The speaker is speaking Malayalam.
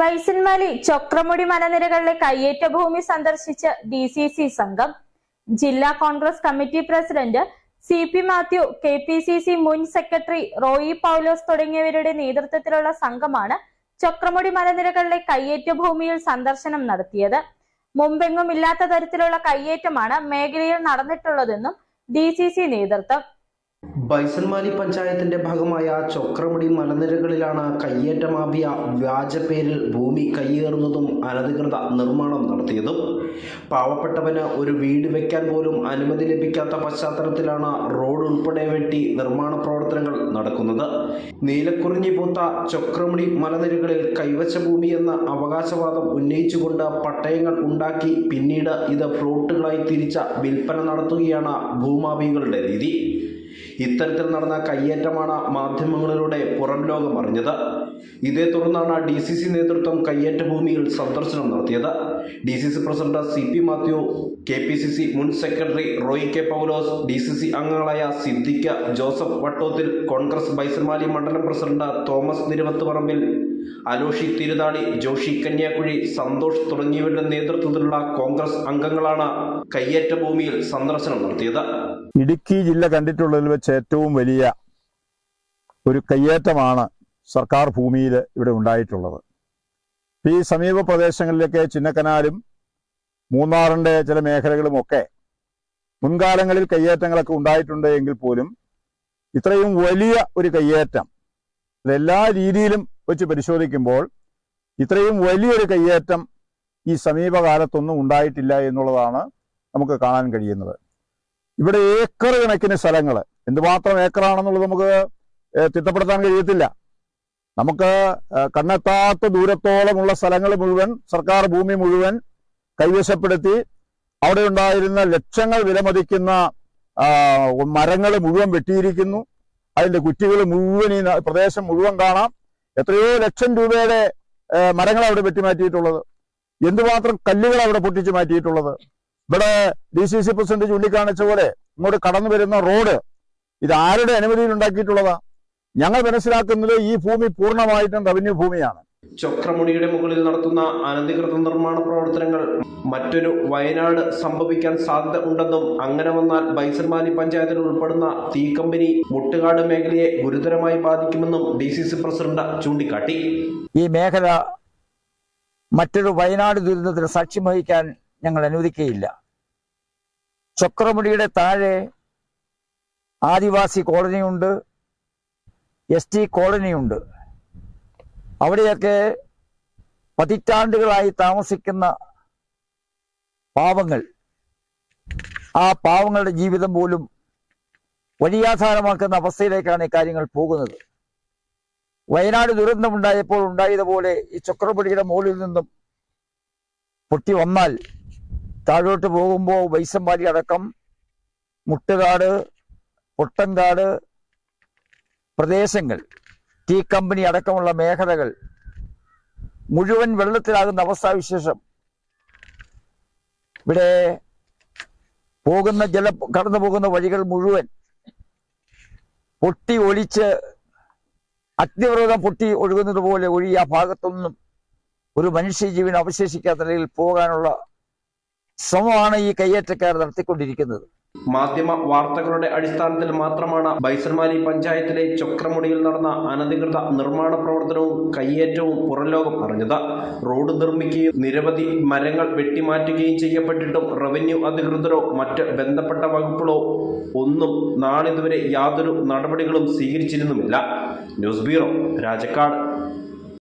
വൈസന്മാലി ചൊക്രമുടി മലനിരകളിലെ കയ്യേറ്റ ഭൂമി സന്ദർശിച്ച DCC സംഘം. ജില്ലാ Congress committee president CP Mathew, KPCC മുൻ സെക്രട്ടറി റോയി പൗലോസ് തുടങ്ങിയവരുടെ നേതൃത്വത്തിലുള്ള സംഘമാണ് ചൊക്രമുടി മലനിരകളിലെ കയ്യേറ്റ ഭൂമിയിൽ സന്ദർശനം നടത്തിയത്. മുമ്പെങ്ങും ഇല്ലാത്ത തരത്തിലുള്ള കയ്യേറ്റമാണ് മേഖലയിൽ നടന്നിട്ടുള്ളതെന്നും DCC നേതൃത്വം. ബൈസൺമാലി പഞ്ചായത്തിന്റെ ഭാഗമായ ചൊക്രമുടി മലനിരകളിലാണ് കയ്യേറ്റ മാഫിയ വ്യാജ പേരിൽ ഭൂമി കയ്യേറുന്നതും അനധികൃത നിർമ്മാണം നടത്തിയതും. പാവപ്പെട്ടവന് ഒരു വീട് വെക്കാൻ പോലും അനുമതി ലഭിക്കാത്ത പശ്ചാത്തലത്തിലാണ് റോഡ് ഉൾപ്പെടെ വെട്ടി നിർമ്മാണ പ്രവർത്തനങ്ങൾ നടക്കുന്നത്. നീലക്കുറിഞ്ഞി പൂത്ത ചൊക്രമുടി മലനിരകളിൽ കൈവശ ഭൂമി എന്ന അവകാശവാദം ഉന്നയിച്ചുകൊണ്ട് പട്ടയങ്ങൾ ഉണ്ടാക്കി പിന്നീട് ഇത് പ്ലോട്ടുകളായി തിരിച്ച വിൽപ്പന നടത്തുകയാണ് ഭൂമാഫിയകളുടെ രീതി. ഇത്തരത്തിൽ നടന്ന കയ്യേറ്റമാണ് മാധ്യമങ്ങളിലൂടെ പുറം ലോകം അറിഞ്ഞത്. ഇതേ തുടർന്നാണ് DCC നേതൃത്വം കയ്യേറ്റ ഭൂമിയിൽ സന്ദർശനം നടത്തിയത്. DCC president CP Mathew, KPCC മുൻ സെക്രട്ടറി റോയി പൗലോസ്, DCC അംഗങ്ങളായ സിദ്ദിഖ്, ജോസഫ് വട്ടോത്തിൽ, കോൺഗ്രസ് ബൈസൺമാലി മണ്ഡലം പ്രസിഡന്റ് തോമസ് നിരവത്തുപറമ്പിൽ, അലോഷി തിരുതാളി, ജോഷി കന്യാക്കുഴി, സന്തോഷ് തുടങ്ങിയവരുടെ നേതൃത്വത്തിലുള്ള കോൺഗ്രസ് അംഗങ്ങളാണ് കയ്യേറ്റ ഭൂമിയിൽ സന്ദർശനം നടത്തിയത്. ഇടുക്കി ജില്ല കണ്ടിട്ടുള്ളതിൽ വെച്ച് ഏറ്റവും വലിയ ഒരു കയ്യേറ്റമാണ് സർക്കാർ ഭൂമിയിൽ ഇവിടെ ഉണ്ടായിട്ടുള്ളത്. ഈ സമീപ പ്രദേശങ്ങളിലൊക്കെ ചിന്നക്കനാലും മൂന്നാറിന്റെ ചില മേഖലകളുമൊക്കെ മുൻകാലങ്ങളിൽ കയ്യേറ്റങ്ങളൊക്കെ ഉണ്ടായിട്ടുണ്ട് എങ്കിൽ പോലും ഇത്രയും വലിയ ഒരു കയ്യേറ്റം എല്ലാ രീതിയിലും വെച്ച് പരിശോധിക്കുമ്പോൾ ഇത്രയും വലിയൊരു കയ്യേറ്റം ഈ സമീപകാലത്തൊന്നും ഉണ്ടായിട്ടില്ല എന്നുള്ളതാണ് നമുക്ക് കാണാൻ കഴിയുന്നത്. ഇവിടെ ഏക്കർ കണക്കിന് സ്ഥലങ്ങൾ, എന്തുമാത്രം ഏക്കറാണെന്നുള്ളത് നമുക്ക് തിട്ടപ്പെടുത്താൻ കഴിയത്തില്ല. നമുക്ക് കണ്ണെത്താത്ത ദൂരത്തോളമുള്ള സ്ഥലങ്ങൾ മുഴുവൻ, സർക്കാർ ഭൂമി മുഴുവൻ കൈവശപ്പെടുത്തി അവിടെ ഉണ്ടായിരുന്ന ലക്ഷങ്ങൾ വിലമതിക്കുന്ന മരങ്ങൾ മുഴുവൻ വെട്ടിയിരിക്കുന്നു. അതിന്റെ കുറ്റികൾ മുഴുവൻ ഈ പ്രദേശം മുഴുവൻ കാണാം. എത്രയോ ലക്ഷം രൂപയുടെ മരങ്ങൾ അവിടെ വെട്ടിമാറ്റിയിട്ടുള്ളത്, എന്തുമാത്രം കല്ലുകൾ അവിടെ പൊട്ടിച്ചു മാറ്റിയിട്ടുള്ളത്. ഇവിടെ DCC പ്രസിഡന്റ് ചൂണ്ടിക്കാണിച്ച പോലെ ഇങ്ങോട്ട് കടന്നു വരുന്ന റോഡ് ഇത് ആരുടെ അനുമതിയിൽ ഉണ്ടാക്കിയിട്ടുള്ളതാ? ഞങ്ങൾ മനസ്സിലാക്കുന്നത് ഈ ഭൂമി പൂർണ്ണമായിട്ടും റവന്യൂ ഭൂമിയാണ്. ചൊക്രമുടിയുടെ മുകളിൽ നടത്തുന്ന അനധികൃത നിർമ്മാണ പ്രവർത്തനങ്ങൾ മറ്റൊരു വയനാട് സംഭവിക്കാൻ സാധ്യത ഉണ്ടെന്നും അങ്ങനെ വന്നാൽ ബൈസൺമാലി പഞ്ചായത്തിൽ ഉൾപ്പെടുന്ന തീ കമ്പനി മുട്ടുകാട് മേഖലയെ ഗുരുതരമായി ബാധിക്കുമെന്നും DCC പ്രസിഡന്റ് ചൂണ്ടിക്കാട്ടി. ഈ മേഖല മറ്റൊരു വയനാട് ദുരന്തത്തിന് സാക്ഷ്യം വഹിക്കാൻ ഞങ്ങൾ അനുവദിക്കുകയില്ല. ചൊക്രമുടിയുടെ താഴെ ആദിവാസി കോളനിയുണ്ട്, ST കോളനിയുണ്ട്. അവിടെയൊക്കെ പതിറ്റാണ്ടുകളായി താമസിക്കുന്ന പാവങ്ങൾ, ആ പാവങ്ങളുടെ ജീവിതം പോലും വഴിയാധാരമാക്കുന്ന അവസ്ഥയിലേക്കാണ് ഈ കാര്യങ്ങൾ പോകുന്നത്. വയനാട് ദുരന്തമുണ്ടായപ്പോൾ ഉണ്ടായതുപോലെ ഈ ചൊക്രമുടിയുടെ മുകളിൽ നിന്നും പൊട്ടി വന്നാൽ താഴോട്ട് പോകുമ്പോൾ ബൈസൺമാലി അടക്കം മുട്ടുകാട്, പൊട്ടൻകാട് പ്രദേശങ്ങൾ, ടീ കമ്പനി അടക്കമുള്ള മേഖലകൾ മുഴുവൻ വെള്ളത്തിലാകുന്ന അവസ്ഥാവിശേഷം. ഇവിടെ കടന്നു പോകുന്ന വഴികൾ മുഴുവൻ പൊട്ടി ഒലിച്ച് അഗ്നിപർവ്വതം പൊട്ടി ഒഴുകുന്നത് പോലെ ഒഴുകി ആ ഭാഗത്തൊന്നും ഒരു മനുഷ്യജീവൻ അവശേഷിക്കാത്ത നിലയിൽ പോകാനുള്ള ശ്രമമാണ് ഈ കയ്യേറ്റക്കാർ നടത്തിക്കൊണ്ടിരിക്കുന്നത്. മാധ്യമ വാർത്തകളുടെ അടിസ്ഥാനത്തിൽ മാത്രമാണ് ബൈസൺമാലി പഞ്ചായത്തിലെ ചൊക്രമുടിയിൽ നടന്ന അനധികൃത നിർമ്മാണ പ്രവർത്തനവും കയ്യേറ്റവും പുറംലോകം അറിഞ്ഞത്. റോഡ് നിർമ്മിക്കുകയും നിരവധി മരങ്ങൾ വെട്ടിമാറ്റുകയും ചെയ്യപ്പെട്ടിട്ടും റവന്യൂ അധികൃതരോ മറ്റ് ബന്ധപ്പെട്ട വകുപ്പുകളോ ഒന്നും നാളിതുവരെ യാതൊരു നടപടികളും സ്വീകരിച്ചിരുന്നുമില്ല. News bureau, Rajakkad.